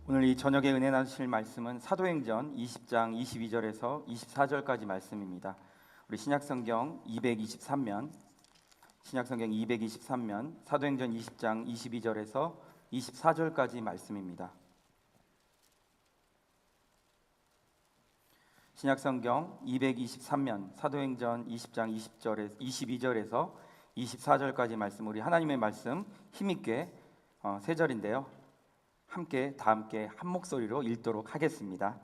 오늘 이 저녁에 은혜 나누실 말씀은 사도행전 20장 22절에서 24절까지 말씀입니다. 우리 신약성경 223면 사도행전 20장 22절에서 24절까지 말씀입니다. 신약성경 223면 사도행전 20장 22절에서 24절까지 말씀, 우리 하나님의 말씀 힘있게 세 절인데요, 다 함께 한 목소리로 읽도록 하겠습니다.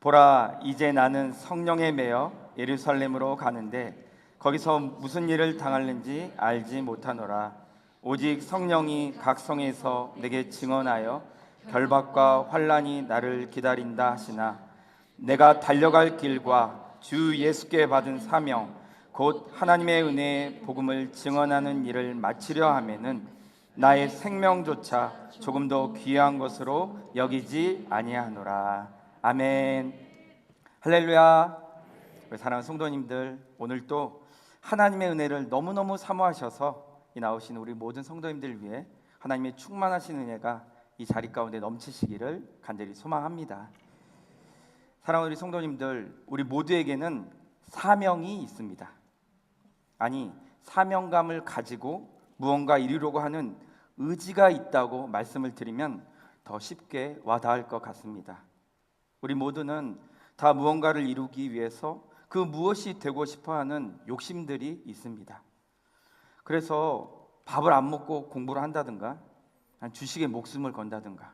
보라, 이제 나는 성령에 매여 예루살렘으로 가는데 거기서 무슨 일을 당할는지 알지 못하노라. 오직 성령이 각 성에서 내게 증언하여 결박과 환난이 나를 기다린다 하시나, 내가 달려갈 길과 주 예수께 받은 사명 곧 하나님의 은혜의 복음을 증언하는 일을 마치려 하면은 나의 생명조차 조금 더 귀한 것으로 여기지 아니하노라. 아멘. 할렐루야. 우리 사랑하는 성도님들, 오늘 또 하나님의 은혜를 너무너무 사모하셔서 이 나오신 우리 모든 성도님들 위해 하나님의 충만하신 은혜가 이 자리 가운데 넘치시기를 간절히 소망합니다. 사랑하는 우리 성도님들, 우리 모두에게는 사명이 있습니다. 아니, 사명감을 가지고 무언가 이루려고 하는 의지가 있다고 말씀을 드리면 더 쉽게 와닿을 것 같습니다. 우리 모두는 다 무언가를 이루기 위해서 그 무엇이 되고 싶어하는 욕심들이 있습니다. 그래서 밥을 안 먹고 공부를 한다든가, 주식에 목숨을 건다든가,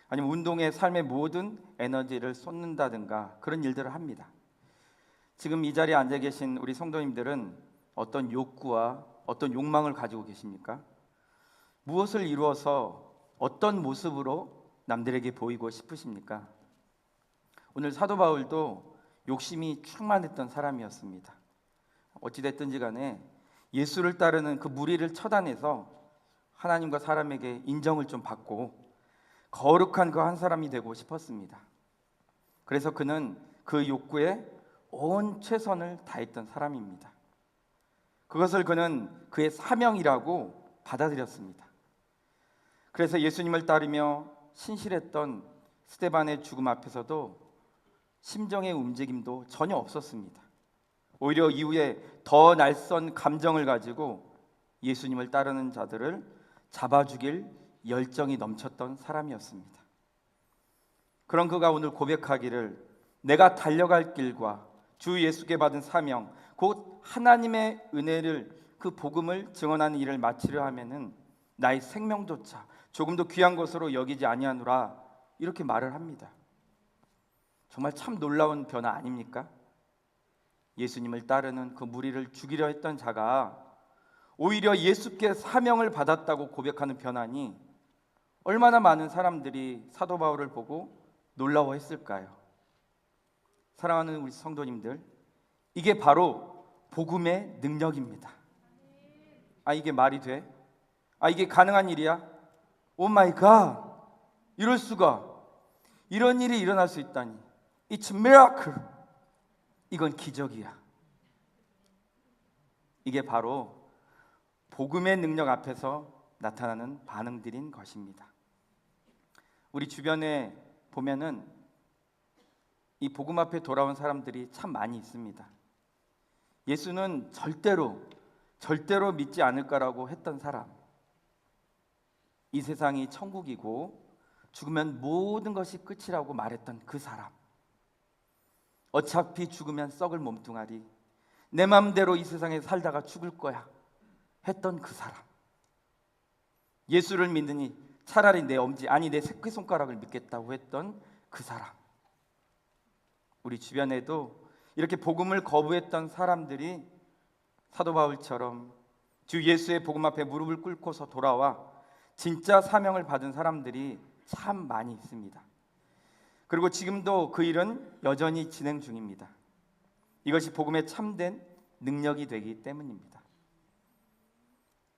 아니면 운동에 삶의 모든 에너지를 쏟는다든가 그런 일들을 합니다. 지금 이 자리에 앉아 계신 우리 성도님들은 어떤 욕구와 어떤 욕망을 가지고 계십니까? 무엇을 이루어서 어떤 모습으로 남들에게 보이고 싶으십니까? 오늘 사도 바울도 욕심이 충만했던 사람이었습니다. 어찌됐든지 간에 예수를 따르는 그 무리를 처단해서 하나님과 사람에게 인정을 좀 받고 거룩한 그 한 사람이 되고 싶었습니다. 그래서 그는 그 욕구에 온 최선을 다했던 사람입니다. 그것을 그는 그의 사명이라고 받아들였습니다. 그래서 예수님을 따르며 신실했던 스데반의 죽음 앞에서도 심정의 움직임도 전혀 없었습니다. 오히려 이후에 더 날선 감정을 가지고 예수님을 따르는 자들을 잡아 죽일 열정이 넘쳤던 사람이었습니다. 그런 그가 오늘 고백하기를, 내가 달려갈 길과 주 예수께 받은 사명 곧 하나님의 은혜를, 그 복음을 증언하는 일을 마치려 하면은 나의 생명조차 조금 더 귀한 것으로 여기지 아니하노라, 이렇게 말을 합니다. 정말 참 놀라운 변화 아닙니까? 예수님을 따르는 그 무리를 죽이려 했던 자가 오히려 예수께 사명을 받았다고 고백하는 변화니 얼마나 많은 사람들이 사도 바울을 보고 놀라워했을까요? 사랑하는 우리 성도님들, 이게 바로 복음의 능력입니다. 이게 말이 돼? 이게 가능한 일이야? 오 마이 갓! 이럴 수가! 이런 일이 일어날 수 있다니! It's a miracle! 이건 기적이야. 이게 바로 복음의 능력 앞에서 나타나는 반응들인 것입니다. 우리 주변에 보면은 이 복음 앞에 돌아온 사람들이 참 많이 있습니다. 예수는 절대로 믿지 않을 거라고 했던 사람, 이 세상이 천국이고 죽으면 모든 것이 끝이라고 말했던 그 사람, 어차피 죽으면 썩을 몸뚱아리, 내 맘대로 이 세상에 살다가 죽을 거야 했던 그 사람, 예수를 믿으니 차라리 내 엄지, 아니 내 새끼손가락을 믿겠다고 했던 그 사람, 우리 주변에도 이렇게 복음을 거부했던 사람들이 사도 바울처럼 주 예수의 복음 앞에 무릎을 꿇고서 돌아와 진짜 사명을 받은 사람들이 참 많이 있습니다. 그리고 지금도 그 일은 여전히 진행 중입니다. 이것이 복음의 참된 능력이 되기 때문입니다.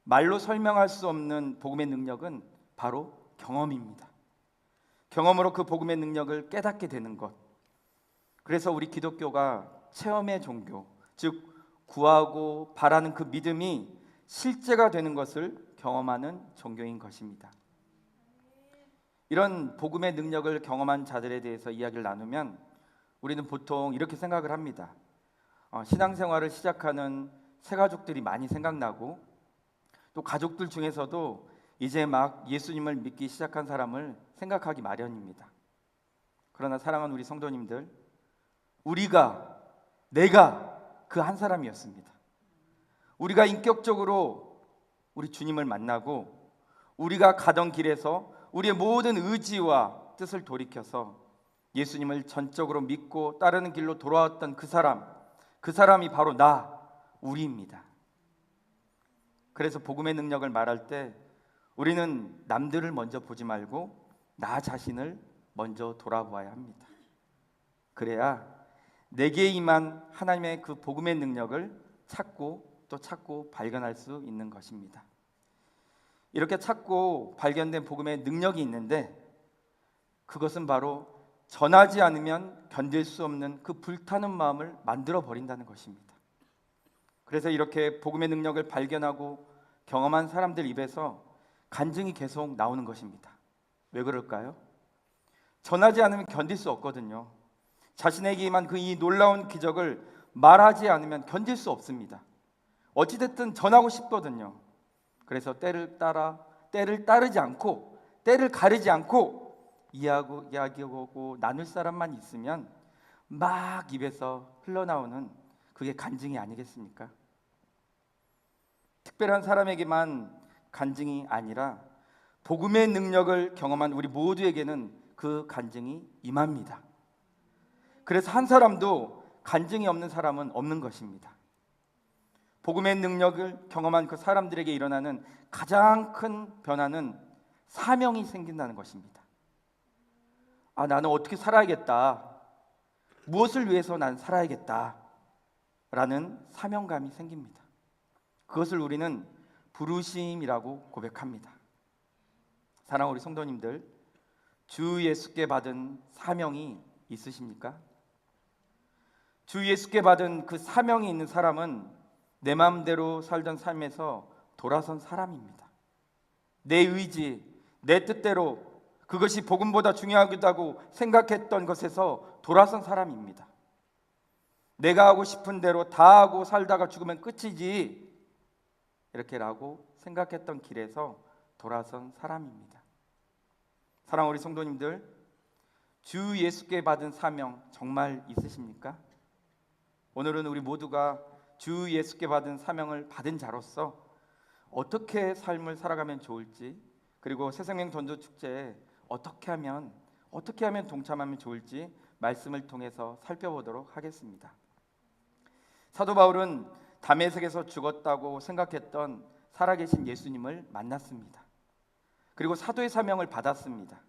말로 설명할 수 없는 복음의 능력은 바로 경험입니다. 경험으로 그 복음의 능력을 깨닫게 되는 것. 그래서 우리 기독교가 체험의 종교, 즉 구하고 바라는 그 믿음이 실제가 되는 것을 경험하는 종교인 것입니다. 이런 복음의 능력을 경험한 자들에 대해서 이야기를 나누면 우리는 보통 이렇게 생각을 합니다. 신앙생활을 시작하는 새 가족들이 많이 생각나고, 또 가족들 중에서도 이제 막 예수님을 믿기 시작한 사람을 생각하기 마련입니다. 그러나 사랑하는 우리 성도님들, 내가 그 한 사람이었습니다. 우리가 인격적으로 우리 주님을 만나고, 우리가 가던 길에서 우리의 모든 의지와 뜻을 돌이켜서 예수님을 전적으로 믿고 따르는 길로 돌아왔던 그 사람이 바로 우리입니다. 그래서 복음의 능력을 말할 때 우리는 남들을 먼저 보지 말고 나 자신을 먼저 돌아보아야 합니다. 그래야 내게 임한 하나님의 그 복음의 능력을 찾고 발견할 수 있는 것입니다. 이렇게 찾고 발견된 복음의 능력이 있는데, 그것은 바로 전하지 않으면 견딜 수 없는 그 불타는 마음을 만들어 버린다는 것입니다. 그래서 이렇게 복음의 능력을 발견하고 경험한 사람들 입에서 간증이 계속 나오는 것입니다. 왜 그럴까요? 전하지 않으면 견딜 수 없거든요. 자신에게 임한 그 이 놀라운 기적을 말하지 않으면 견딜 수 없습니다. 어찌됐든 전하고 싶거든요. 그래서 때를 따르지 않고, 때를 가리지 않고 이야기하고 나눌 사람만 있으면 막 입에서 흘러나오는 그게 간증이 아니겠습니까? 특별한 사람에게만 간증이 아니라 복음의 능력을 경험한 우리 모두에게는 그 간증이 임합니다. 그래서 한 사람도 간증이 없는 사람은 없는 것입니다. 복음의 능력을 경험한 그 사람들에게 일어나는 가장 큰 변화는 사명이 생긴다는 것입니다. 나는 어떻게 살아야겠다, 무엇을 위해서 난 살아야겠다 라는 사명감이 생깁니다. 그것을 우리는 부르심이라고 고백합니다. 사랑하는 우리 성도님들, 주 예수께 받은 사명이 있으십니까? 주 예수께 받은 그 사명이 있는 사람은 내 마음대로 살던 삶에서 돌아선 사람입니다. 내 의지, 내 뜻대로 그것이 복음보다 중요하다고 생각했던 것에서 돌아선 사람입니다. 내가 하고 싶은 대로 다 하고 살다가 죽으면 끝이지 이렇게라고 생각했던 길에서 돌아선 사람입니다. 사랑하는 우리 성도님들, 주 예수께 받은 사명 정말 있으십니까? 오늘은 우리 모두가 주 예수께 받은 사명을 받은 자로서 어떻게 삶을 살아가면 좋을지, 그리고 새생명 전도 축제에 어떻게 하면 동참하면 좋을지 말씀을 통해서 살펴보도록 하겠습니다. 사도 바울은 다메섹에서 죽었다고 생각했던 살아계신 예수님을 만났습니다. 그리고 사도의 사명을 받았습니다.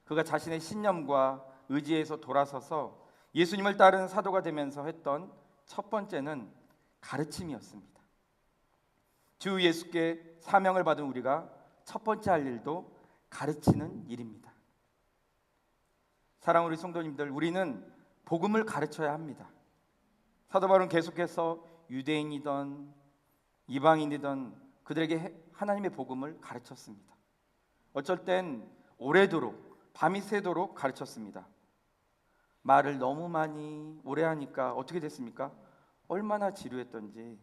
그가 자신의 신념과 의지에서 돌아서서 예수님을 따르는 사도가 되면서 했던 첫 번째는 가르침이었습니다. 주 예수께 사명을 받은 우리가 첫 번째 할 일도 가르치는 일입니다. 사랑하는 우리 성도님들, 우리는 복음을 가르쳐야 합니다. 사도 바울은 계속해서 유대인이든 이방인이든 그들에게 하나님의 복음을 가르쳤습니다. 어쩔 땐 오래도록, 밤이 새도록 가르쳤습니다. 말을 너무 많이 오래 하니까 어떻게 됐습니까? 얼마나 지루했던지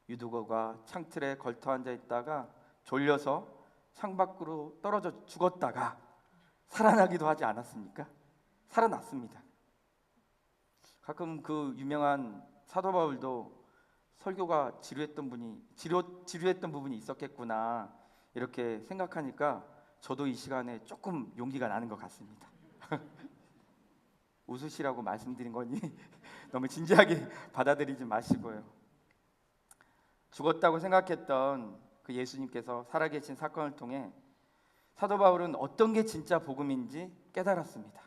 유두거가 창틀에 걸터 앉아 있다가 졸려서 창밖으로 떨어져 죽었다가 살아나기도 하지 않았습니까? 살아났습니다. 가끔 그 유명한 사도 바울도 설교가 지루했던 부분이 있었겠구나 이렇게 생각하니까 저도 이 시간에 조금 용기가 나는 것 같습니다. 웃으시라고 말씀드린 거니 너무 진지하게 받아들이지 마시고요. 죽었다고 생각했던 그 예수님께서 살아계신 사건을 통해 사도 바울은 어떤 게 진짜 복음인지 깨달았습니다.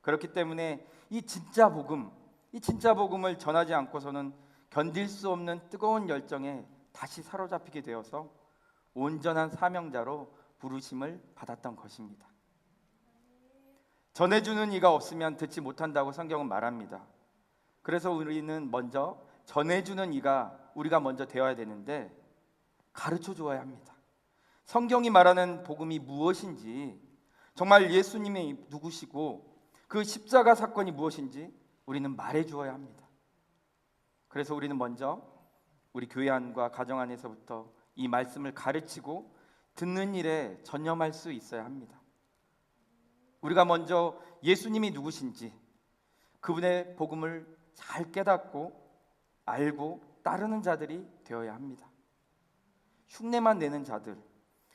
그렇기 때문에 이 진짜 복음을 전하지 않고서는 견딜 수 없는 뜨거운 열정에 다시 사로잡히게 되어서 온전한 사명자로 부르심을 받았던 것입니다. 전해주는 이가 없으면 듣지 못한다고 성경은 말합니다. 그래서 우리는 먼저 전해주는 이가 우리가 먼저 되어야 되는데 가르쳐 주어야 합니다. 성경이 말하는 복음이 무엇인지, 정말 예수님이 누구시고 그 십자가 사건이 무엇인지 우리는 말해 주어야 합니다. 그래서 우리는 먼저 우리 교회 안과 가정 안에서부터 이 말씀을 가르치고 듣는 일에 전념할 수 있어야 합니다. 우리가 먼저 예수님이 누구신지 그분의 복음을 잘 깨닫고 알고 따르는 자들이 되어야 합니다. 흉내만 내는 자들,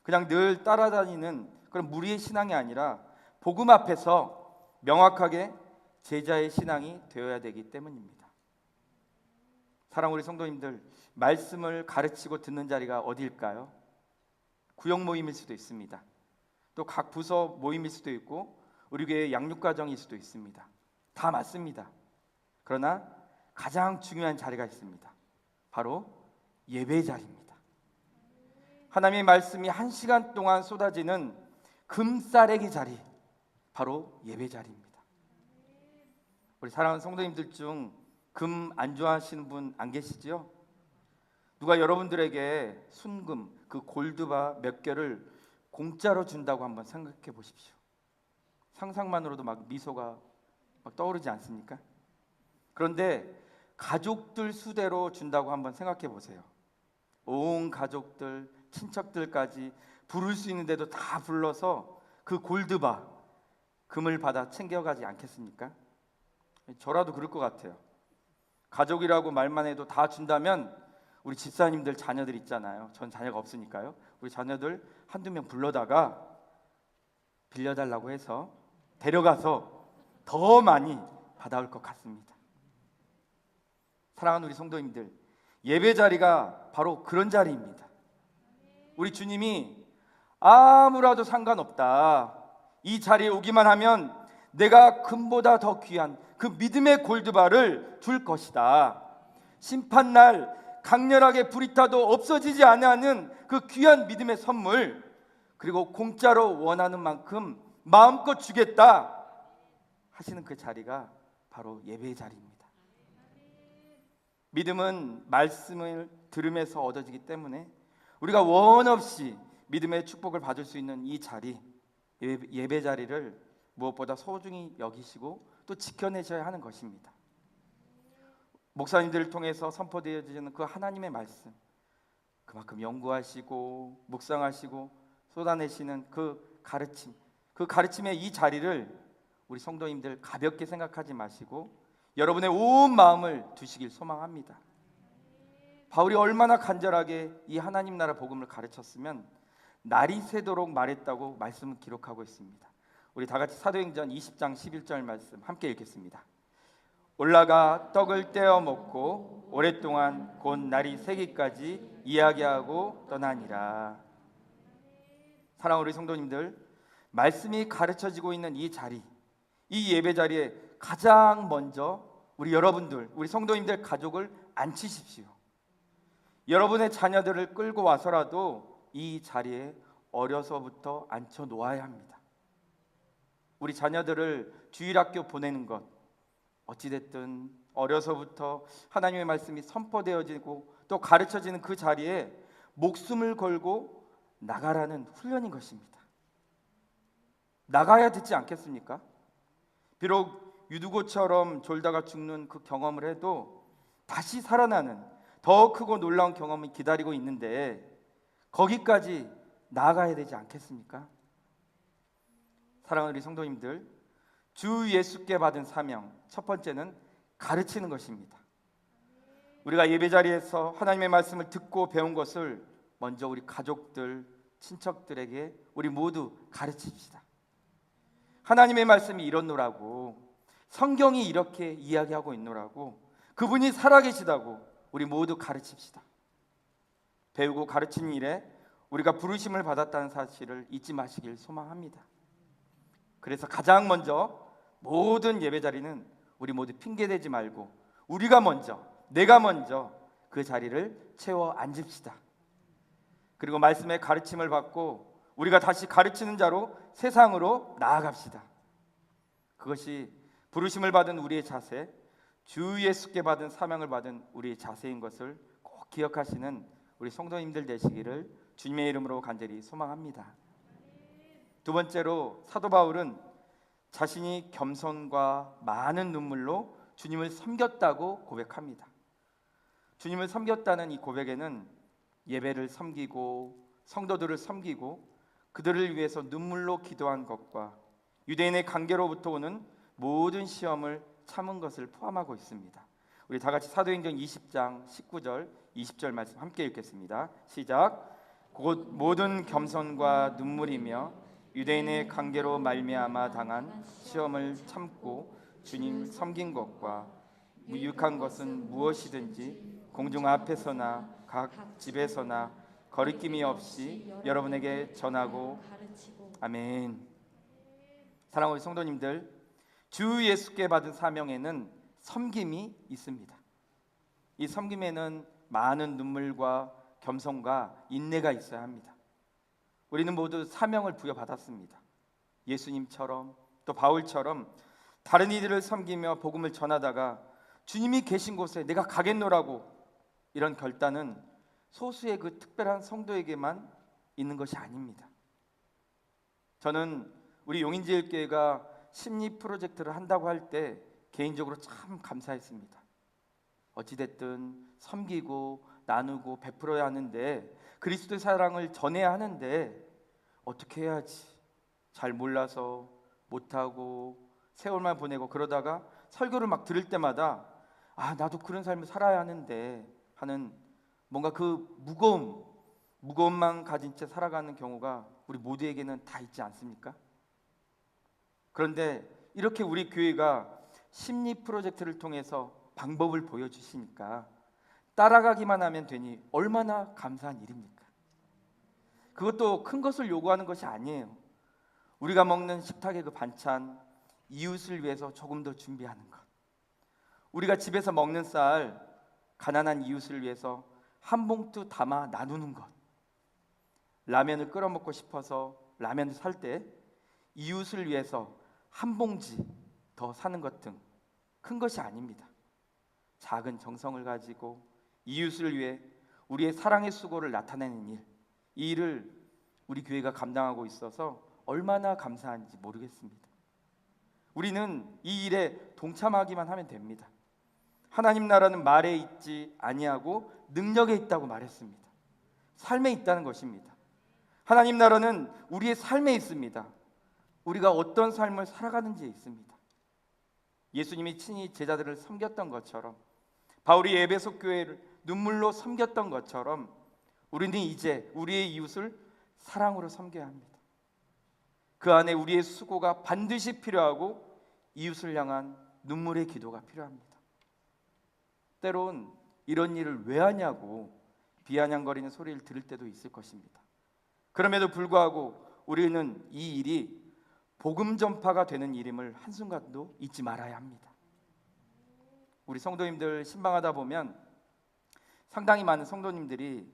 그냥 늘 따라다니는 그런 무리의 신앙이 아니라 복음 앞에서 명확하게 제자의 신앙이 되어야 되기 때문입니다. 사랑하는 우리 성도님들, 말씀을 가르치고 듣는 자리가 어디일까요? 구역 모임일 수도 있습니다. 또 각 부서 모임일 수도 있고 우리 교회 양육과정일 수도 있습니다. 다 맞습니다. 그러나 가장 중요한 자리가 있습니다. 바로 예배 자리입니다. 하나님의 말씀이 1시간 동안 쏟아지는 금싸레기 자리, 바로 예배 자리입니다. 우리 사랑하는 성도님들 중 금 안 좋아하시는 분 안 계시지요? 누가 여러분들에게 순금, 그 골드바 몇 개를 공짜로 준다고 한번 생각해 보십시오. 상상만으로도 막 미소가 막 떠오르지 않습니까? 그런데 가족들 수대로 준다고 한번 생각해 보세요. 온 가족들, 친척들까지 부를 수 있는데도 다 불러서 그 골드바, 금을 받아 챙겨가지 않겠습니까? 저라도 그럴 것 같아요. 가족이라고 말만 해도 다 준다면 우리 집사님들 자녀들 있잖아요. 전 자녀가 없으니까요. 우리 자녀들 한두 명 불러다가 빌려달라고 해서 데려가서 더 많이 받아올 것 같습니다. 사랑하는 우리 성도님들, 예배 자리가 바로 그런 자리입니다. 우리 주님이 아무라도 상관없다, 이 자리에 오기만 하면 내가 금보다 더 귀한 그 믿음의 골드바를 줄 것이다. 심판날 강렬하게 불이 타도 없어지지 않는 그 귀한 믿음의 선물, 그리고 공짜로 원하는 만큼 마음껏 주겠다 하시는 그 자리가 바로 예배의 자리입니다. 믿음은 말씀을 들으면서 얻어지기 때문에 우리가 원 없이 믿음의 축복을 받을 수 있는 이 자리, 예배 자리를 무엇보다 소중히 여기시고 또 지켜내셔야 하는 것입니다. 목사님들을 통해서 선포되어지는 그 하나님의 말씀, 그만큼 연구하시고 묵상하시고 쏟아내시는 그 가르침, 그 가르침의 이 자리를 우리 성도님들 가볍게 생각하지 마시고 여러분의 온 마음을 두시길 소망합니다. 바울이 얼마나 간절하게 이 하나님 나라 복음을 가르쳤으면 날이 새도록 말했다고 말씀을 기록하고 있습니다. 우리 다 같이 사도행전 20장 11절 말씀 함께 읽겠습니다. 올라가 떡을 떼어 먹고 오랫동안 곧 날이 새기까지 이야기하고 떠나니라. 사랑하는 우리 성도님들, 말씀이 가르쳐지고 있는 이 자리, 이 예배 자리에 가장 먼저 우리 여러분들, 우리 성도님들 가족을 앉히십시오. 여러분의 자녀들을 끌고 와서라도 이 자리에 어려서부터 앉혀 놓아야 합니다. 우리 자녀들을 주일학교 보내는 것, 어찌됐든 어려서부터 하나님의 말씀이 선포되어지고 또 가르쳐지는 그 자리에 목숨을 걸고 나가라는 훈련인 것입니다. 나가야 듣지 않겠습니까? 비록 유두고처럼 졸다가 죽는 그 경험을 해도 다시 살아나는 더 크고 놀라운 경험이 기다리고 있는데 거기까지 나아가야 되지 않겠습니까? 사랑하는 우리 성도님들, 주 예수께 받은 사명, 첫 번째는 가르치는 것입니다. 우리가 예배 자리에서 하나님의 말씀을 듣고 배운 것을 먼저 우리 가족들, 친척들에게 우리 모두 가르칩시다. 하나님의 말씀이 이렇노라고, 성경이 이렇게 이야기하고 있노라고, 그분이 살아계시다고 우리 모두 가르칩시다. 배우고 가르치는 일에 우리가 부르심을 받았다는 사실을 잊지 마시길 소망합니다. 그래서 가장 먼저 모든 예배 자리는 우리 모두 핑계대지 말고 우리가 먼저, 내가 먼저 그 자리를 채워 앉읍시다. 그리고 말씀의 가르침을 받고 우리가 다시 가르치는 자로 세상으로 나아갑시다. 그것이 부르심을 받은 우리의 자세, 주 예수께 받은 사명을 받은 우리의 자세인 것을 꼭 기억하시는 우리 성도님들 되시기를 주님의 이름으로 간절히 소망합니다. 두 번째로 사도 바울은 자신이 겸손과 많은 눈물로 주님을 섬겼다고 고백합니다. 주님을 섬겼다는 이 고백에는 예배를 섬기고 성도들을 섬기고 그들을 위해서 눈물로 기도한 것과 유대인의 관계로부터 오는 모든 시험을 참은 것을 포함하고 있습니다. 우리 다 같이 사도행전 20장 19절 20절 말씀 함께 읽겠습니다. 시작. 곧 모든 겸손과 눈물이며 유대인의 관계로 말미암아 당한 시험을 참고 주님 섬긴 것과 유익한 것은 무엇이든지 공중 앞에서나 각 집에서나 거리낌이 없이 여러분에게 전하고. 아멘. 사랑하는 성도님들, 주 예수께 받은 사명에는 섬김이 있습니다. 이 섬김에는 많은 눈물과 겸손과 인내가 있어야 합니다. 우리는 모두 사명을 부여받았습니다. 예수님처럼 또 바울처럼 다른 이들을 섬기며 복음을 전하다가 주님이 계신 곳에 내가 가겠노라고 이런 결단은 소수의 그 특별한 성도에게만 있는 것이 아닙니다. 저는 우리 용인제일교회가 심리 프로젝트를 한다고 할 때 개인적으로 참 감사했습니다. 어찌됐든 섬기고 나누고 베풀어야 하는데, 그리스도의 사랑을 전해야 하는데 어떻게 해야지 잘 몰라서 못하고 세월만 보내고 그러다가 설교를 막 들을 때마다 나도 그런 삶을 살아야 하는데 하는 뭔가 그 무거움만 가진 채 살아가는 경우가 우리 모두에게는 다 있지 않습니까? 그런데 이렇게 우리 교회가 심리 프로젝트를 통해서 방법을 보여주시니까 따라가기만 하면 되니 얼마나 감사한 일입니까? 그것도 큰 것을 요구하는 것이 아니에요. 우리가 먹는 식탁의 그 반찬, 이웃을 위해서 조금 더 준비하는 것, 우리가 집에서 먹는 쌀, 가난한 이웃을 위해서 한 봉투 담아 나누는 것, 라면을 끓여 먹고 싶어서 라면을 살 때 이웃을 위해서 한 봉지 더 사는 것 등 큰 것이 아닙니다. 작은 정성을 가지고 이웃을 위해 우리의 사랑의 수고를 나타내는 일, 이 일을 우리 교회가 감당하고 있어서 얼마나 감사한지 모르겠습니다. 우리는 이 일에 동참하기만 하면 됩니다. 하나님 나라는 말에 있지 아니하고 능력에 있다고 말했습니다. 삶에 있다는 것입니다. 하나님 나라는 우리의 삶에 있습니다. 우리가 어떤 삶을 살아가는지에 있습니다. 예수님이 친히 제자들을 섬겼던 것처럼, 바울이 에베소 교회를 눈물로 섬겼던 것처럼 우리는 이제 우리의 이웃을 사랑으로 섬겨야 합니다. 그 안에 우리의 수고가 반드시 필요하고 이웃을 향한 눈물의 기도가 필요합니다. 때론 이런 일을 왜 하냐고 비아냥거리는 소리를 들을 때도 있을 것입니다. 그럼에도 불구하고 우리는 이 일이 복음 전파가 되는 일임을 한순간도 잊지 말아야 합니다. 우리 성도님들 신방하다 보면 상당히 많은 성도님들이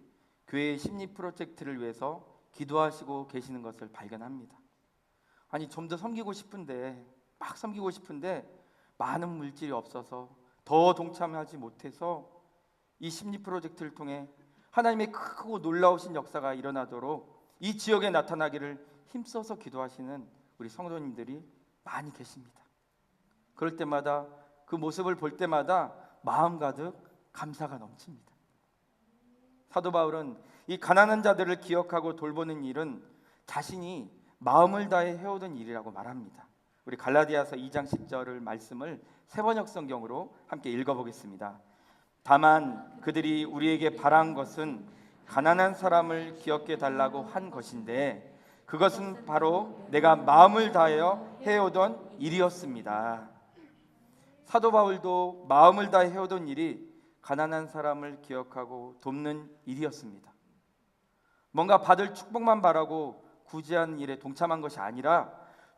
교회의 심리 프로젝트를 위해서 기도하시고 계시는 것을 발견합니다. 아니, 좀 더 섬기고 싶은데, 막 섬기고 싶은데 많은 물질이 없어서 더 동참하지 못해서 이 심리 프로젝트를 통해 하나님의 크고 놀라우신 역사가 일어나도록 이 지역에 나타나기를 힘써서 기도하시는 우리 성도님들이 많이 계십니다. 그럴 때마다 그 모습을 볼 때마다 마음 가득 감사가 넘칩니다. 사도 바울은 이 가난한 자들을 기억하고 돌보는 일은 자신이 마음을 다해 해오던 일이라고 말합니다. 우리 갈라디아서 2장 10절을 말씀을 새번역 성경으로 함께 읽어보겠습니다. 다만 그들이 우리에게 바란 것은 가난한 사람을 기억해 달라고 한 것인데 그것은 바로 내가 마음을 다하여 해오던 일이었습니다. 사도 바울도 마음을 다해 해오던 일이 가난한 사람을 기억하고 돕는 일이었습니다. 뭔가 받을 축복만 바라고 구제하는 일에 동참한 것이 아니라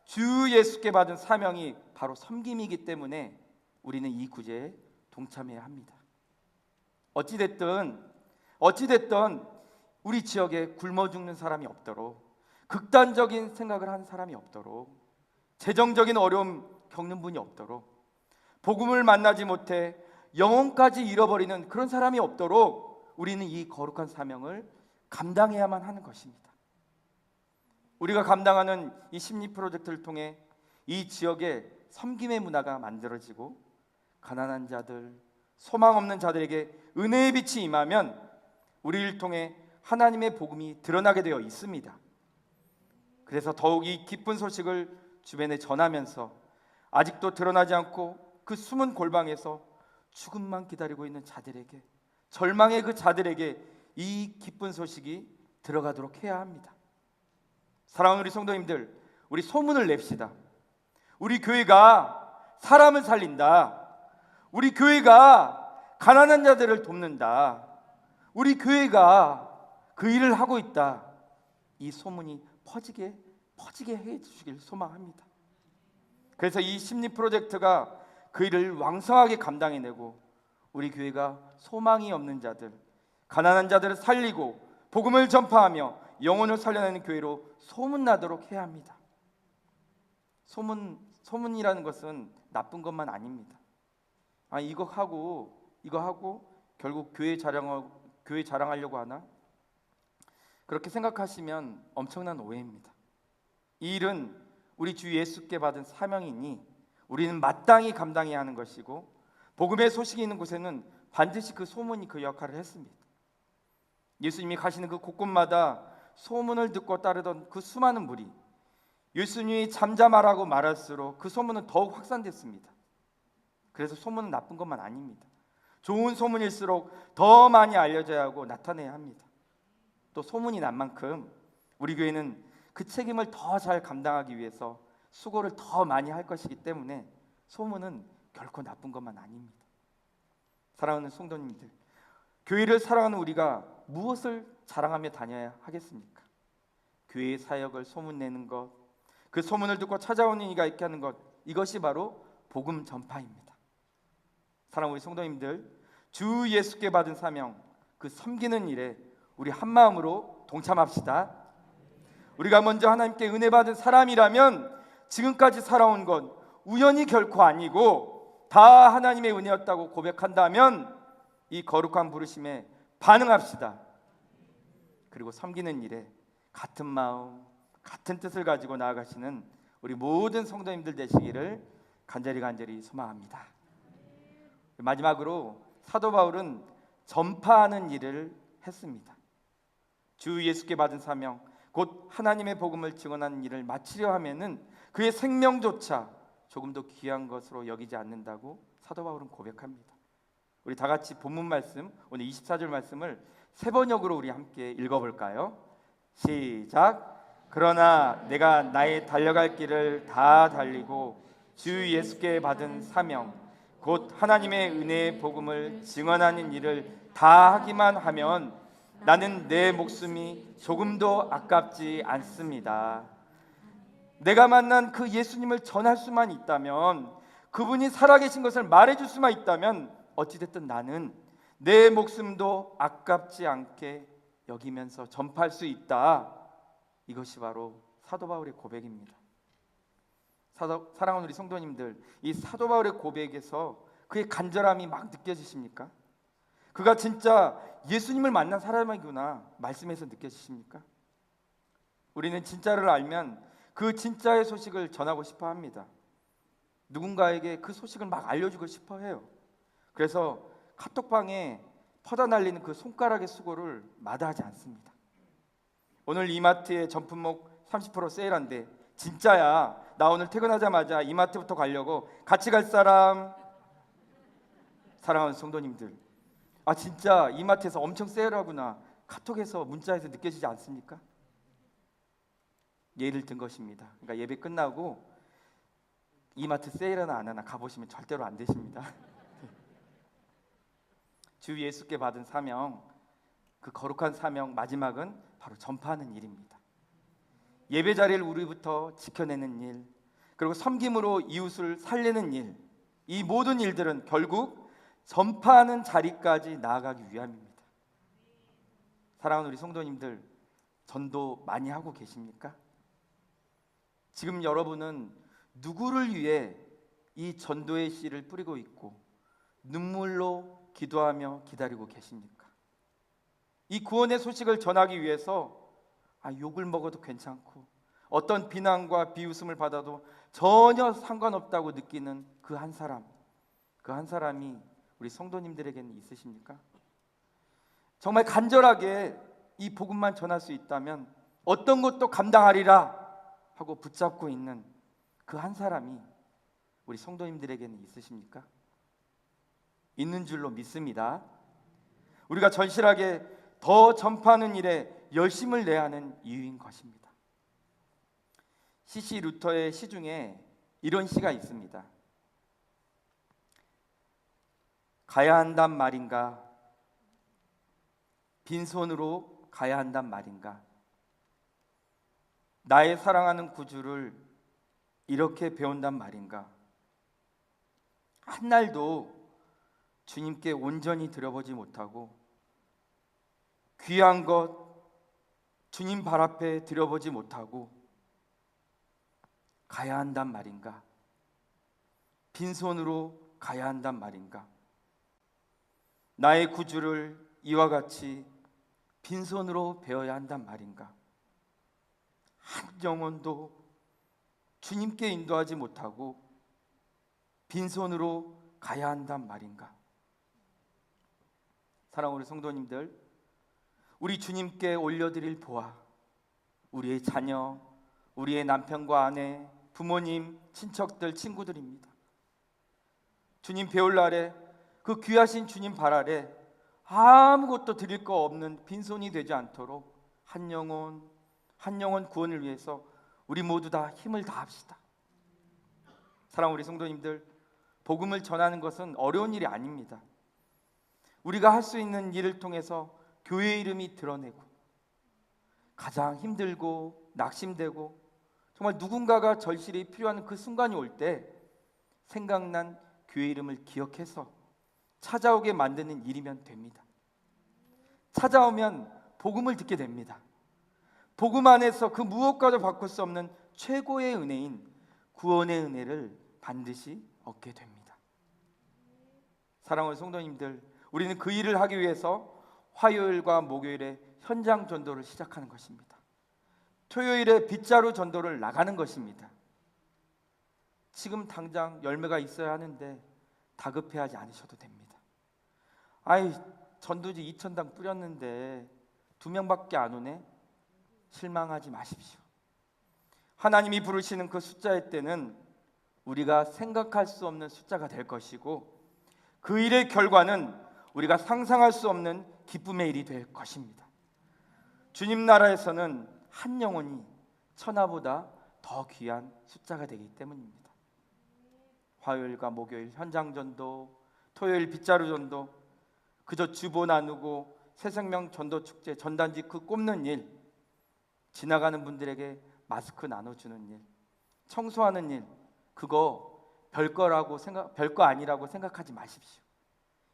주 예수께 받은 사명이 바로 섬김이기 때문에 우리는 이 구제에 동참해야 합니다. 어찌됐든 우리 지역에 굶어 죽는 사람이 없도록, 극단적인 생각을 하는 사람이 없도록, 재정적인 어려움 겪는 분이 없도록, 복음을 만나지 못해 영혼까지 잃어버리는 그런 사람이 없도록 우리는 이 거룩한 사명을 감당해야만 하는 것입니다. 우리가 감당하는 이 심리 프로젝트를 통해 이 지역에 섬김의 문화가 만들어지고 가난한 자들, 소망 없는 자들에게 은혜의 빛이 임하면 우리를 통해 하나님의 복음이 드러나게 되어 있습니다. 그래서 더욱 이 기쁜 소식을 주변에 전하면서 아직도 드러나지 않고 그 숨은 골방에서 죽음만 기다리고 있는 자들에게, 절망의 그 자들에게 이 기쁜 소식이 들어가도록 해야 합니다. 사랑하는 우리 성도님들, 우리 소문을 냅시다. 우리 교회가 사람을 살린다. 우리 교회가 가난한 자들을 돕는다. 우리 교회가 그 일을 하고 있다. 이 소문이 퍼지게 해 주시길 소망합니다. 그래서 이 심리 프로젝트가 그 일을 왕성하게 감당해내고 우리 교회가 소망이 없는 자들, 가난한 자들을 살리고 복음을 전파하며 영혼을 살려내는 교회로 소문나도록 해야 합니다. 소문이라는 것은 나쁜 것만 아닙니다. 이거 하고 결국 교회 자랑하려고 하나? 그렇게 생각하시면 엄청난 오해입니다. 이 일은 우리 주 예수께 받은 사명이니 우리는 마땅히 감당해야 하는 것이고, 복음의 소식이 있는 곳에는 반드시 그 소문이 그 역할을 했습니다. 예수님이 가시는 그 곳곳마다 소문을 듣고 따르던 그 수많은 무리, 예수님이 잠잠하라고 말할수록 그 소문은 더욱 확산됐습니다. 그래서 소문은 나쁜 것만 아닙니다. 좋은 소문일수록 더 많이 알려져야 하고 나타내야 합니다. 또 소문이 난 만큼 우리 교회는 그 책임을 더 잘 감당하기 위해서 수고를 더 많이 할 것이기 때문에 소문은 결코 나쁜 것만 아닙니다. 사랑하는 성도님들, 교회를 사랑하는 우리가 무엇을 자랑하며 다녀야 하겠습니까? 교회의 사역을 소문내는 것, 그 소문을 듣고 찾아오는 이가 있게 하는 것, 이것이 바로 복음 전파입니다. 사랑하는 우리 성도님들, 주 예수께 받은 사명, 그 섬기는 일에 우리 한 마음으로 동참합시다. 우리가 먼저 하나님께 은혜 받은 사람이라면 지금까지 살아온 건 우연이 결코 아니고 다 하나님의 은혜였다고 고백한다면 이 거룩한 부르심에 반응합시다. 그리고 섬기는 일에 같은 마음, 같은 뜻을 가지고 나아가시는 우리 모든 성도님들 되시기를 간절히 소망합니다. 마지막으로 사도 바울은 전파하는 일을 했습니다. 주 예수께 받은 사명, 곧 하나님의 복음을 증언하는 일을 마치려 하면은 그의 생명조차 조금 더 귀한 것으로 여기지 않는다고 사도 바울은 고백합니다. 우리 다 같이 본문 말씀, 오늘 24절 말씀을 세 번역으로 우리 함께 읽어볼까요? 시작. 그러나 내가 나의 달려갈 길을 다 달리고 주 예수께 받은 사명, 곧 하나님의 은혜의 복음을 증언하는 일을 다 하기만 하면 나는 내 목숨이 조금도 아깝지 않습니다. 내가 만난 그 예수님을 전할 수만 있다면, 그분이 살아계신 것을 말해줄 수만 있다면 어찌됐든 나는 내 목숨도 아깝지 않게 여기면서 전파할 수 있다. 이것이 바로 사도 바울의 고백입니다. 사랑하는 우리 성도님들, 이 사도 바울의 고백에서 그의 간절함이 막 느껴지십니까? 그가 진짜 예수님을 만난 사람이구나 말씀에서 느껴지십니까? 우리는 진짜를 알면 그 진짜의 소식을 전하고 싶어 합니다. 누군가에게 그 소식을 막 알려주고 싶어 해요. 그래서 카톡방에 퍼다 날리는 그 손가락의 수고를 마다하지 않습니다. 오늘 이마트에 전품목 30% 세일한대. 진짜야. 나 오늘 퇴근하자마자 이마트부터 가려고. 같이 갈 사람? 사랑하는 성도님들, 진짜 이마트에서 엄청 세일하구나 카톡에서 문자에서 느껴지지 않습니까? 예를 든 것입니다. 그러니까 예배 끝나고 이마트 세일하나 안 하나 가보시면 절대로 안 되십니다. 주 예수께 받은 사명, 그 거룩한 사명 마지막은 바로 전파하는 일입니다. 예배 자리를 우리부터 지켜내는 일, 그리고 섬김으로 이웃을 살리는 일, 이 모든 일들은 결국 전파하는 자리까지 나아가기 위함입니다. 사랑하는 우리 성도님들, 전도 많이 하고 계십니까? 지금 여러분은 누구를 위해 이 전도의 씨를 뿌리고 있고 눈물로 기도하며 기다리고 계십니까? 이 구원의 소식을 전하기 위해서 욕을 먹어도 괜찮고 어떤 비난과 비웃음을 받아도 전혀 상관없다고 느끼는 그 한 사람, 그 한 사람이 우리 성도님들에게는 있으십니까? 정말 간절하게 이 복음만 전할 수 있다면 어떤 것도 감당하리라 하고 붙잡고 있는 그 한 사람이 우리 성도님들에게는 있으십니까? 있는 줄로 믿습니다. 우리가 절실하게 더 전파하는 일에 열심을 내야 하는 이유인 것입니다. C.C. 루터의 시 중에 이런 시가 있습니다. 가야 한단 말인가? 빈손으로 가야 한단 말인가? 나의 사랑하는 구주를 이렇게 배운단 말인가? 한 날도 주님께 온전히 드려보지 못하고 귀한 것 주님 발 앞에 드려보지 못하고 가야 한단 말인가? 빈손으로 가야 한단 말인가? 나의 구주를 이와 같이 빈손으로 배워야 한단 말인가? 한 영혼도 주님께 인도하지 못하고 빈손으로 가야 한단 말인가? 사랑하는 우리 성도님들, 우리 주님께 올려드릴 보아, 우리의 자녀, 우리의 남편과 아내, 부모님, 친척들, 친구들입니다. 주님 배울 날에 그 귀하신 주님 발 아래 아무것도 드릴 거 없는 빈손이 되지 않도록 한 영혼 구원을 위해서 우리 모두 다 힘을 다합시다. 사랑하는 우리 성도님들, 복음을 전하는 것은 어려운 일이 아닙니다. 우리가 할 수 있는 일을 통해서 교회 이름이 드러내고 가장 힘들고 낙심되고 정말 누군가가 절실히 필요한 그 순간이 올 때 생각난 교회 이름을 기억해서 찾아오게 만드는 일이면 됩니다. 찾아오면 복음을 듣게 됩니다. 복음 안에서 그 무엇과도 바꿀 수 없는 최고의 은혜인 구원의 은혜를 반드시 얻게 됩니다. 사랑하는 성도님들, 우리는 그 일을 하기 위해서 화요일과 목요일에 현장 전도를 시작하는 것입니다. 토요일에 빗자루 전도를 나가는 것입니다. 지금 당장 열매가 있어야 하는데 다급해하지 않으셔도 됩니다. 아이, 전도지 2,000당 뿌렸는데 2명밖에 안 오네? 실망하지 마십시오. 하나님이 부르시는 그 숫자의 때는 우리가 생각할 수 없는 숫자가 될 것이고 그 일의 결과는 우리가 상상할 수 없는 기쁨의 일이 될 것입니다. 주님 나라에서는 한 영혼이 천하보다 더 귀한 숫자가 되기 때문입니다. 화요일과 목요일 현장 전도, 토요일 빗자루 전도, 그저 주보 나누고 새생명 전도 축제 전단지 그 꼽는 일, 지나가는 분들에게 마스크 나눠주는 일, 청소하는 일, 그거 별거 아니라고 생각하지 마십시오.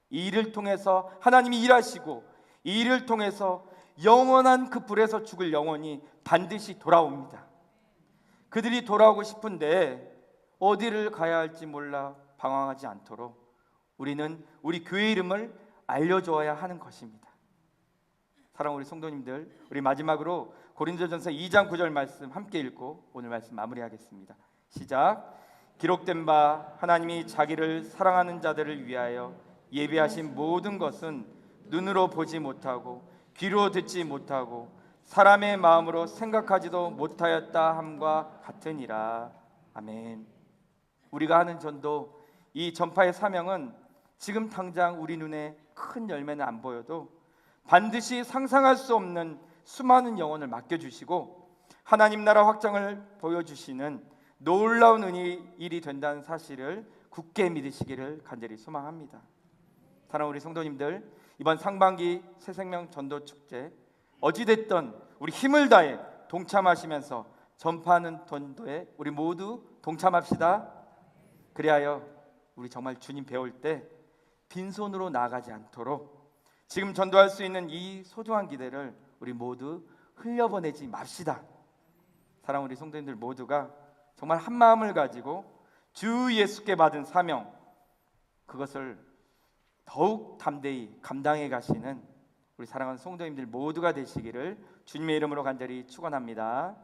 이 일을 통해서 하나님이 일하시고 이 일을 통해서 영원한 그 불에서 죽을 영혼이 반드시 돌아옵니다. 그들이 돌아오고 싶은데 어디를 가야 할지 몰라 방황하지 않도록 우리는 우리 교회 이름을 알려줘야 하는 것입니다. 사랑하는 우리 성도님들, 우리 마지막으로 고린도전서 2장 9절 말씀 함께 읽고 오늘 말씀 마무리하겠습니다. 시작. 기록된 바 하나님이 자기를 사랑하는 자들을 위하여 예비하신 모든 것은 눈으로 보지 못하고 귀로 듣지 못하고 사람의 마음으로 생각하지도 못하였다 함과 같으니라. 아멘. 우리가 하는 전도, 이 전파의 사명은 지금 당장 우리 눈에 큰 열매는 안 보여도 반드시 상상할 수 없는 수많은 영혼을 맡겨주시고 하나님 나라 확장을 보여주시는 놀라운 은혜의 일이 된다는 사실을 굳게 믿으시기를 간절히 소망합니다. 사랑하는 우리 성도님들, 이번 상반기 새생명 전도축제 어찌됐든 우리 힘을 다해 동참하시면서 전파하는 전도에 우리 모두 동참합시다. 그리하여 우리 정말 주님 배울 때 빈손으로 나아가지 않도록 지금 전도할 수 있는 이 소중한 기대를 우리 모두 흘려보내지 맙시다. 사랑하는 우리 성도님들 모두가 정말 한 마음을 가지고 주 예수께 받은 사명, 그것을 더욱 담대히 감당해 가시는 우리 사랑하는 성도님들 모두가 되시기를 주님의 이름으로 간절히 축원합니다.